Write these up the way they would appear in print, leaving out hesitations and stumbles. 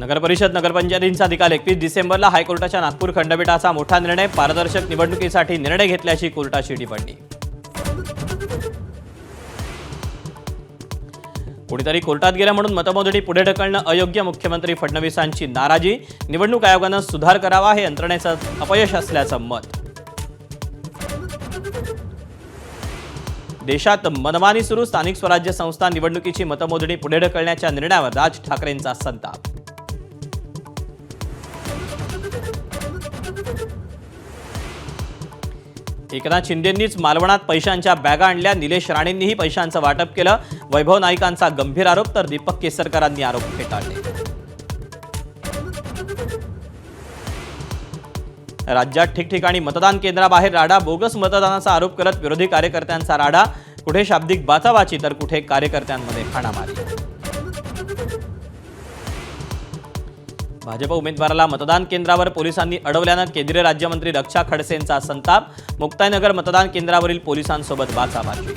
नगरपरिषद नगरपंचायतींचा निकाल 21 डिसेंबरला हायकोर्टाच्या नागपूर खंडपीठाचा मोठा निर्णय, पारदर्शक निवडणुकीसाठी निर्णय घेतल्याची कोर्टाची टिप्पणी। कोणीतरी कोर्टात गेला म्हणून मतमोजणी पुढे ढकलणं अयोग्य, मुख्यमंत्री फडणवीसांची नाराजी, निवडणूक आयोगानं सुधार करावा हे यंत्रणेचं अपयश असल्याचं मत। देशात मनमानी सुरू, स्थानिक स्वराज्य संस्था निवडणुकीची मतमोजणी पुढे ढकलण्याच्या निर्णयावर राज ठाकरेंचा संताप। एकनाथ शिंदेंनीच मालवणात पैशांच्या बॅगा आणल्या, निलेश राणेंनीही पैशांचं वाटप केलं, वैभव नाईकांचा गंभीर आरोप, तर दीपक केसरकरांनी आरोप फेटाळले। राज्यात ठिकठिकाणी मतदान केंद्राबाहेर राडा, बोगस मतदानाचा आरोप करत विरोधी कार्यकर्त्यांचा राडा, कुठे शाब्दिक बाचाबाची तर कुठे कार्यकर्त्यांमध्ये हाणामारी। भाजप उमेदवाराला मतदान केंद्रावर पोलिसांनी अडवल्यानं केंद्रीय राज्यमंत्री रक्षा खडसेंचा संताप, मुक्ताईनगर मतदान केंद्रावरील पोलिसांसोबत बाचाबाची।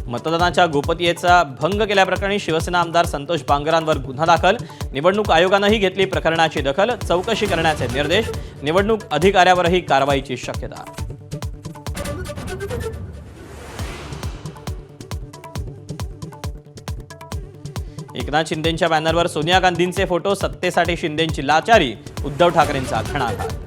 मतदानाच्या गोपनीयतेचा भंग केल्याप्रकरणी शिवसेना आमदार संतोष बांगरांवर गुन्हा दाखल, निवडणूक आयोगानंही घेतली प्रकरणाची दखल, चौकशी करण्याचे निर्देश, निवडणूक अधिकाऱ्यावरही कारवाईची शक्यता। एकनाथ शिंदेंच्या बॅनरवर सोनिया गांधींचे फोटो, सत्तेसाठी शिंदेंची लाचारी, उद्धव ठाकरेंचा घणाघात।